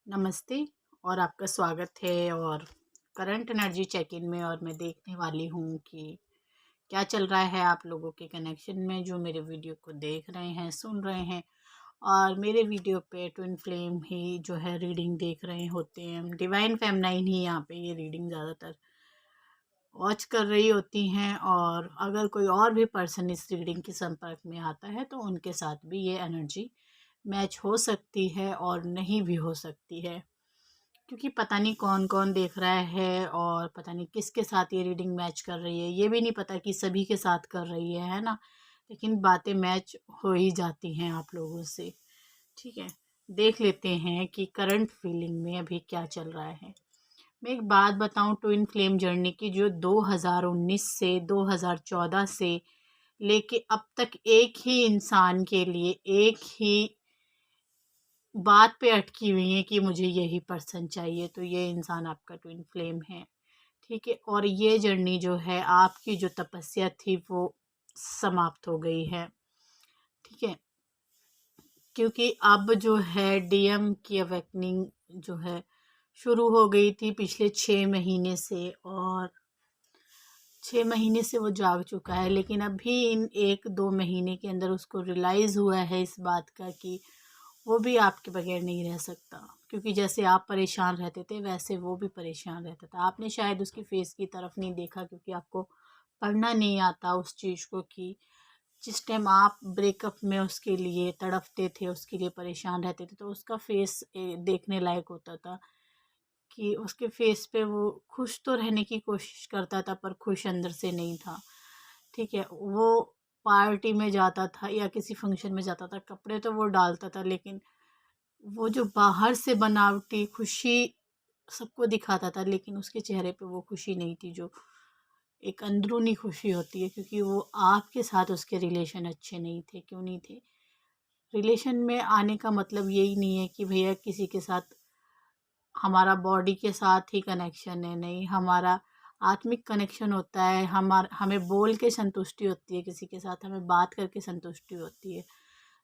नमस्ते और आपका स्वागत है और करंट एनर्जी चेक इन में। और मैं देखने वाली हूँ कि क्या चल रहा है आप लोगों के कनेक्शन में जो मेरे वीडियो को देख रहे हैं, सुन रहे हैं। और मेरे वीडियो पे ट्विन फ्लेम ही जो है रीडिंग देख रहे होते हैं। डिवाइन फेमनाइन ही यहाँ पे ये रीडिंग ज़्यादातर वॉच कर रही होती हैं। और अगर कोई और भी पर्सन इस रीडिंग के संपर्क में आता है तो उनके साथ भी ये एनर्जी मैच हो सकती है और नहीं भी हो सकती है, क्योंकि पता नहीं कौन कौन देख रहा है और पता नहीं किसके साथ ये रीडिंग मैच कर रही है। ये भी नहीं पता कि सभी के साथ कर रही है ना। लेकिन बातें मैच हो ही जाती हैं आप लोगों से। ठीक है, देख लेते हैं कि करंट फीलिंग में अभी क्या चल रहा है। मैं एक बात बताऊं, ट्विन फ्लेम जर्नी की जो 2019 से 2014 से लेके अब तक एक ही इंसान के लिए एक ही बात पे अटकी हुई है कि मुझे यही पर्सन चाहिए, तो ये इंसान आपका ट्विन फ्लेम है। ठीक है, और ये जर्नी जो है आपकी जो तपस्या थी वो समाप्त हो गई है। ठीक है, क्योंकि अब जो है डीएम की अवेकनिंग जो है शुरू हो गई थी पिछले 6 महीने से, और 6 महीने से वो जाग चुका है। लेकिन अभी इन 1-2 महीने के अंदर उसको रियलाइज़ हुआ है इस बात का कि वो भी आपके बगैर नहीं रह सकता। क्योंकि जैसे आप परेशान रहते थे वैसे वो भी परेशान रहता था। आपने शायद उसकी फेस की तरफ नहीं देखा, क्योंकि आपको पढ़ना नहीं आता उस चीज़ को कि जिस टाइम आप ब्रेकअप में उसके लिए तड़पते थे, उसके लिए परेशान रहते थे, तो उसका फेस देखने लायक होता था कि उसके फेस पे वो खुश तो रहने की कोशिश करता था पर खुश अंदर से नहीं था। ठीक है, वो पार्टी में जाता था या किसी फंक्शन में जाता था, कपड़े तो वो डालता था, लेकिन वो जो बाहर से बनावटी खुशी सबको दिखाता था, लेकिन उसके चेहरे पे वो खुशी नहीं थी जो एक अंदरूनी खुशी होती है। क्योंकि वो आपके साथ उसके रिलेशन अच्छे नहीं थे। क्यों नहीं थे? रिलेशन में आने का मतलब यही नहीं है कि भैया किसी के साथ हमारा बॉडी के साथ ही कनेक्शन है। नहीं, हमारा आत्मिक कनेक्शन होता है। हमें बोल के संतुष्टि होती है, किसी के साथ हमें बात करके संतुष्टि होती है।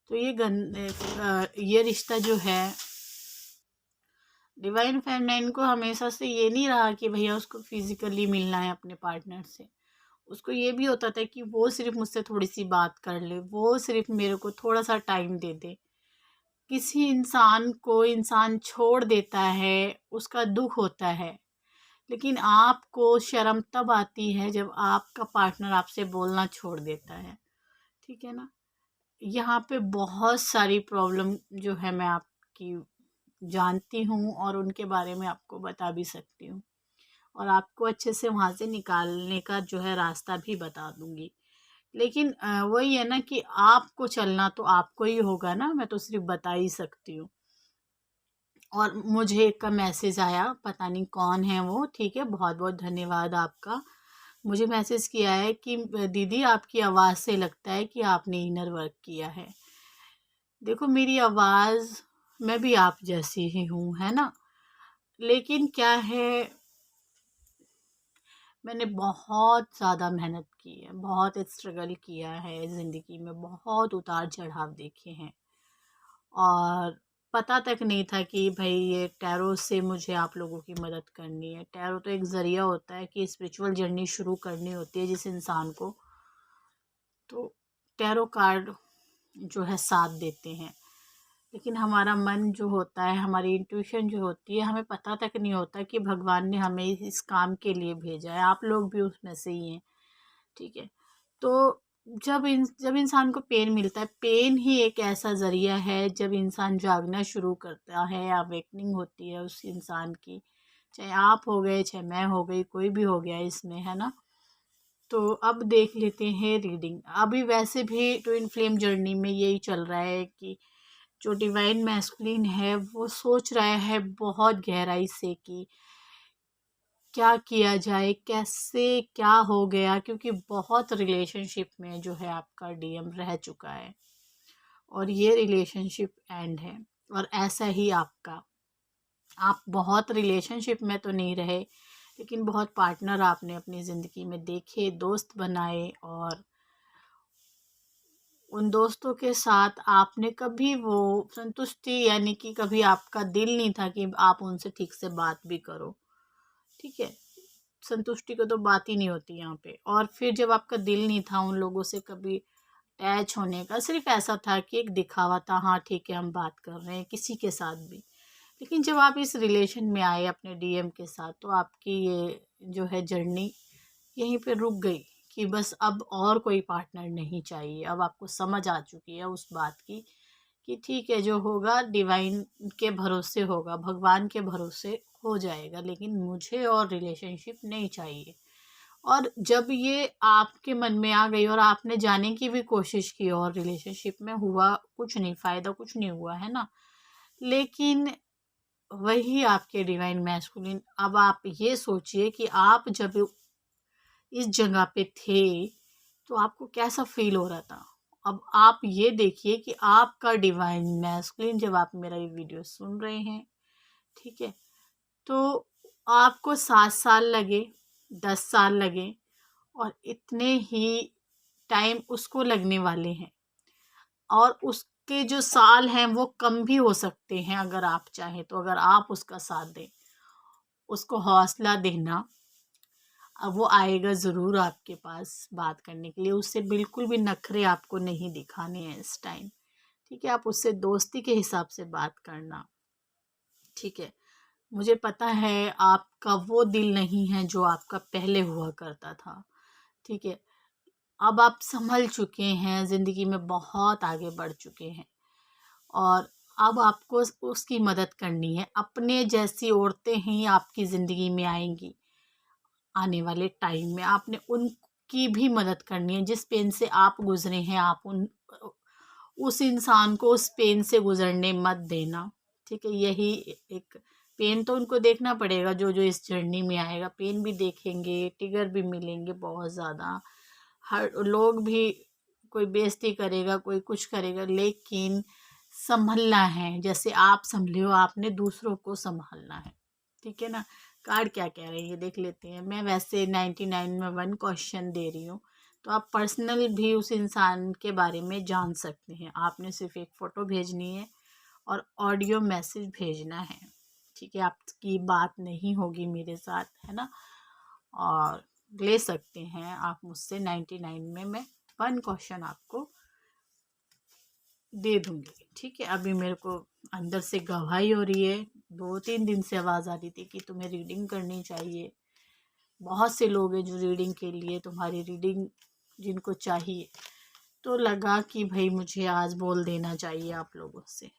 तो ये रिश्ता जो है डिवाइन फेमिनाइन को हमेशा से ये नहीं रहा कि भैया उसको फिजिकली मिलना है अपने पार्टनर से। उसको ये भी होता था कि वो सिर्फ मुझसे थोड़ी सी बात कर ले, वो सिर्फ मेरे को थोड़ा सा टाइम दे दे। किसी इंसान को इंसान छोड़ देता है, उसका दुख होता है, लेकिन आपको शर्म तब आती है जब आपका पार्टनर आपसे बोलना छोड़ देता है। ठीक है ना। यहाँ पे बहुत सारी प्रॉब्लम जो है मैं आपकी जानती हूँ और उनके बारे में आपको बता भी सकती हूँ, और आपको अच्छे से वहाँ से निकालने का जो है रास्ता भी बता दूँगी। लेकिन वही है ना कि आपको चलना तो आपको ही होगा ना, मैं तो सिर्फ बता ही सकती हूँ। और मुझे एक का मैसेज आया, पता नहीं कौन है वो। ठीक है, बहुत बहुत धन्यवाद आपका। मुझे मैसेज किया है कि दीदी आपकी आवाज़ से लगता है कि आपने इनर वर्क किया है। देखो, मेरी आवाज़, मैं भी आप जैसी ही हूँ, है ना। लेकिन क्या है, मैंने बहुत ज़्यादा मेहनत की है, बहुत स्ट्रगल किया है ज़िंदगी में, बहुत उतार चढ़ाव देखे हैं। और पता तक नहीं था कि भाई ये टैरो से मुझे आप लोगों की मदद करनी है। टैरो तो एक ज़रिया होता है कि स्पिरिचुअल जर्नी शुरू करनी होती है जिस इंसान को, तो टैरो कार्ड जो है साथ देते हैं। लेकिन हमारा मन जो होता है, हमारी इंट्यूशन जो होती है, हमें पता तक नहीं होता कि भगवान ने हमें इस काम के लिए भेजा है। आप लोग भी उसमें से ही हैं। ठीक है, तो जब इंसान को पेन मिलता है, पेन ही एक ऐसा ज़रिया है। जब इंसान जागना शुरू करता है, अवेकनिंग होती है उस इंसान की, चाहे आप हो गए, चाहे मैं हो गई, कोई भी हो गया इसमें, है ना। तो अब देख लेते हैं रीडिंग। अभी वैसे भी ट्विन फ्लेम जर्नी में यही चल रहा है कि जो डिवाइन मैस्कुलिन है वो सोच रहा है बहुत गहराई से कि क्या किया जाए, कैसे, क्या हो गया। क्योंकि बहुत रिलेशनशिप में जो है आपका डीएम रह चुका है और ये रिलेशनशिप एंड है। और ऐसा ही आपका, आप बहुत रिलेशनशिप में तो नहीं रहे, लेकिन बहुत पार्टनर आपने अपनी ज़िंदगी में देखे, दोस्त बनाए, और उन दोस्तों के साथ आपने कभी वो संतुष्टि, यानी कि कभी आपका दिल नहीं था कि आप उनसे ठीक से बात भी करो, ठीक है। संतुष्टि की तो बात ही नहीं होती यहाँ पे। और फिर जब आपका दिल नहीं था उन लोगों से कभी अटैच होने का, सिर्फ ऐसा था कि एक दिखावा था, हाँ ठीक है हम बात कर रहे हैं किसी के साथ भी। लेकिन जब आप इस रिलेशन में आए अपने डीएम के साथ, तो आपकी ये जो है जर्नी यहीं पे रुक गई कि बस अब और कोई पार्टनर नहीं चाहिए। अब आपको समझ आ चुकी है उस बात की कि ठीक है, जो होगा डिवाइन के भरोसे होगा, भगवान के भरोसे हो जाएगा, लेकिन मुझे और रिलेशनशिप नहीं चाहिए। और जब ये आपके मन में आ गई और आपने जाने की भी कोशिश की और रिलेशनशिप में हुआ कुछ नहीं, फ़ायदा कुछ नहीं हुआ, है ना। लेकिन वही आपके डिवाइन मैस्कुलिन, अब आप ये सोचिए कि आप जब इस जगह पे थे तो आपको कैसा फील हो रहा था। अब आप ये देखिए कि आपका डिवाइन मैस्कुलिन, जब आप मेरा ये वीडियो सुन रहे हैं, ठीक है, तो आपको 7 साल लगे, 10 साल लगे, और इतने ही टाइम उसको लगने वाले हैं। और उसके जो साल हैं वो कम भी हो सकते हैं अगर आप चाहें तो, अगर आप उसका साथ दें, उसको हौसला देना। अब वो आएगा ज़रूर आपके पास बात करने के लिए, उससे बिल्कुल भी नखरे आपको नहीं दिखाने हैं इस टाइम, ठीक है। आप उससे दोस्ती के हिसाब से बात करना, ठीक है। मुझे पता है आपका वो दिल नहीं है जो आपका पहले हुआ करता था, ठीक है। अब आप संभल चुके हैं, ज़िंदगी में बहुत आगे बढ़ चुके हैं, और अब आपको उसकी मदद करनी है। अपने जैसी औरतें ही आपकी ज़िंदगी में आएंगी आने वाले टाइम में, आपने उनकी भी मदद करनी है। जिस पेन से आप गुजरे हैं, आप उस इंसान को उस पेन से गुजरने मत देना, ठीक है। यही एक पेन तो उनको देखना पड़ेगा, जो जो इस जर्नी में आएगा पेन भी देखेंगे, टिगर भी मिलेंगे बहुत ज़्यादा, हर लोग भी, कोई बेइज्जती करेगा, कोई कुछ करेगा, लेकिन संभलना है। जैसे आप संभले हो, आपने दूसरों को संभालना है, ठीक है ना। कार्ड क्या कह रहे हैं ये देख लेते हैं। मैं वैसे 99 में 1 क्वेश्चन दे रही हूँ, तो आप पर्सनल भी उस इंसान के बारे में जान सकते हैं। आपने सिर्फ एक फ़ोटो भेजनी है और ऑडियो मैसेज भेजना है, ठीक है। आपकी बात नहीं होगी मेरे साथ, है ना। और ले सकते हैं आप मुझसे 99 में, मैं 1 क्वेश्चन आपको दे दूंगी, ठीक है। अभी मेरे को अंदर से गवाही हो रही है, 2-3 दिन से आवाज़ आ रही थी कि तुम्हें रीडिंग करनी चाहिए। बहुत से लोग हैं जो रीडिंग के लिए, तुम्हारी रीडिंग जिनको चाहिए, तो लगा कि भाई मुझे आज बोल देना चाहिए आप लोगों से।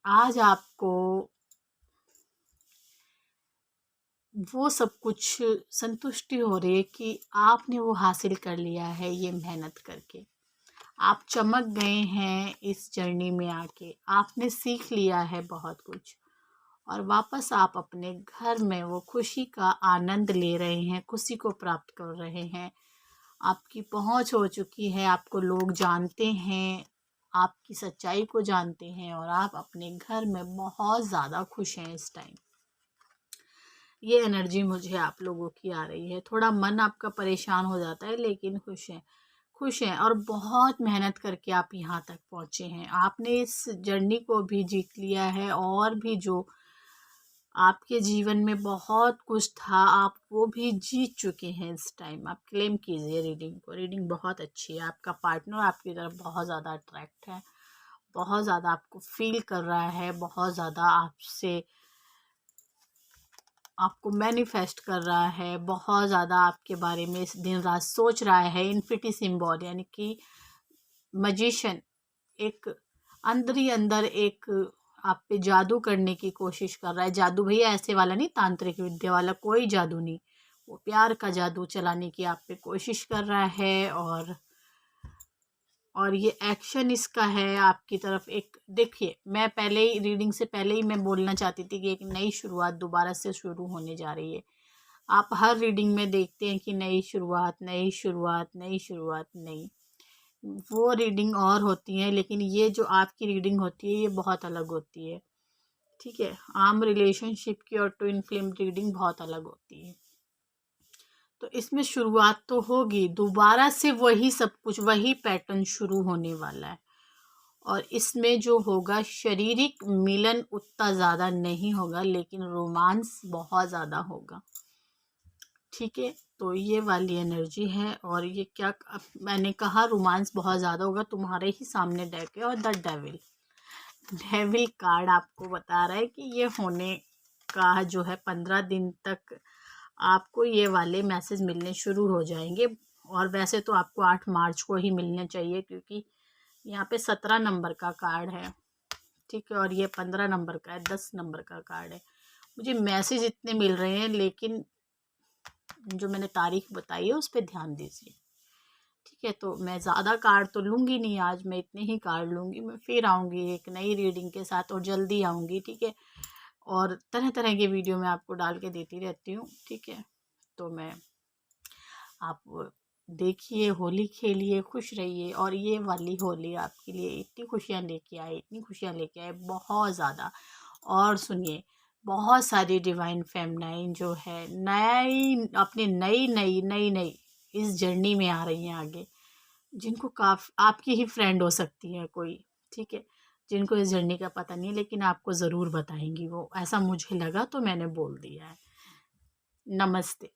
आज आपको वो सब कुछ संतुष्टि हो रही है कि आपने वो हासिल कर लिया है ये मेहनत करके। आप चमक गए हैं इस जर्नी में आके, आपने सीख लिया है बहुत कुछ, और वापस आप अपने घर में वो खुशी का आनंद ले रहे हैं, खुशी को प्राप्त कर रहे हैं। आपकी पहुंच हो चुकी है, आपको लोग जानते हैं, आपकी सच्चाई को जानते हैं, और आप अपने घर में बहुत ज़्यादा खुश हैं इस टाइम। ये एनर्जी मुझे आप लोगों की आ रही है। थोड़ा मन आपका परेशान हो जाता है, लेकिन खुश हैं, खुश हैं, और बहुत मेहनत करके आप यहाँ तक पहुँचे हैं। आपने इस जर्नी को भी जीत लिया है, और भी जो आपके जीवन में बहुत कुछ था आप वो भी जीत चुके हैं इस टाइम। आप क्लेम कीजिए रीडिंग को, रीडिंग बहुत अच्छी है। आपका पार्टनर आपकी तरफ बहुत ज़्यादा अट्रैक्ट है, बहुत ज़्यादा आपको फील कर रहा है, बहुत ज़्यादा आपसे आपको मैनिफेस्ट कर रहा है, बहुत ज़्यादा आपके बारे में इस दिन रात सोच रहा है। इन्फिनिटी सिंबल यानी कि मजिशियन, एक अंदर ही अंदर एक आप पे जादू करने की कोशिश कर रहा है। जादू भैया ऐसे वाला नहीं, तांत्रिक विद्या वाला कोई जादू नहीं, वो प्यार का जादू चलाने की आप पे कोशिश कर रहा है। और ये एक्शन इसका है आपकी तरफ। एक देखिए, मैं पहले ही रीडिंग से पहले ही मैं बोलना चाहती थी कि एक नई शुरुआत दोबारा से शुरू होने जा रही है। आप हर रीडिंग में देखते हैं कि नई शुरुआत, नई शुरुआत, नई शुरुआत, नई, वो रीडिंग और होती है, लेकिन ये जो आपकी रीडिंग होती है ये बहुत अलग होती है, ठीक है। आम रिलेशनशिप की और ट्विन फ्लेम रीडिंग बहुत अलग होती है। तो इसमें शुरुआत तो होगी, दोबारा से वही सब कुछ, वही पैटर्न शुरू होने वाला है। और इसमें जो होगा शारीरिक मिलन उतना ज़्यादा नहीं होगा, लेकिन रोमांस बहुत ज़्यादा होगा। ठीक है, तो ये वाली एनर्जी है। और ये क्या, अब मैंने कहा रोमांस बहुत ज़्यादा होगा, तुम्हारे ही सामने डेक है और द डेविल। डेविल कार्ड आपको बता रहा है कि ये होने का जो है 15 दिन तक आपको ये वाले मैसेज मिलने शुरू हो जाएंगे। और वैसे तो आपको 8 मार्च को ही मिलने चाहिए, क्योंकि यहाँ पे 17 नंबर का कार्ड है। ठीक है, और ये 15 नंबर का है, 10 नंबर का कार्ड है। मुझे मैसेज इतने मिल रहे हैं, लेकिन जो मैंने तारीख बताई है उस पर ध्यान दीजिए। ठीक है, तो मैं ज़्यादा कार्ड तो लूँगी नहीं आज, मैं इतने ही कार्ड लूँगी। मैं फिर आऊँगी एक नई रीडिंग के साथ, और जल्दी आऊँगी। ठीक है, और तरह तरह के वीडियो मैं आपको डाल के देती रहती हूँ। ठीक है, तो मैं आप देखिए, होली खेलिए, खुश रहिए। और ये वाली होली आपके लिए इतनी खुशियाँ लेके आए, इतनी खुशियाँ लेके आए, बहुत ज़्यादा। और सुनिए, बहुत सारी डिवाइन फेमनाइन जो है नई, अपनी नई नई नई नई इस जर्नी में आ रही हैं आगे, जिनको आपकी ही फ्रेंड हो सकती है कोई। ठीक है, जिनको इस जर्नी का पता नहीं है, लेकिन आपको ज़रूर बताएंगी वो। ऐसा मुझे लगा तो मैंने बोल दिया है। नमस्ते।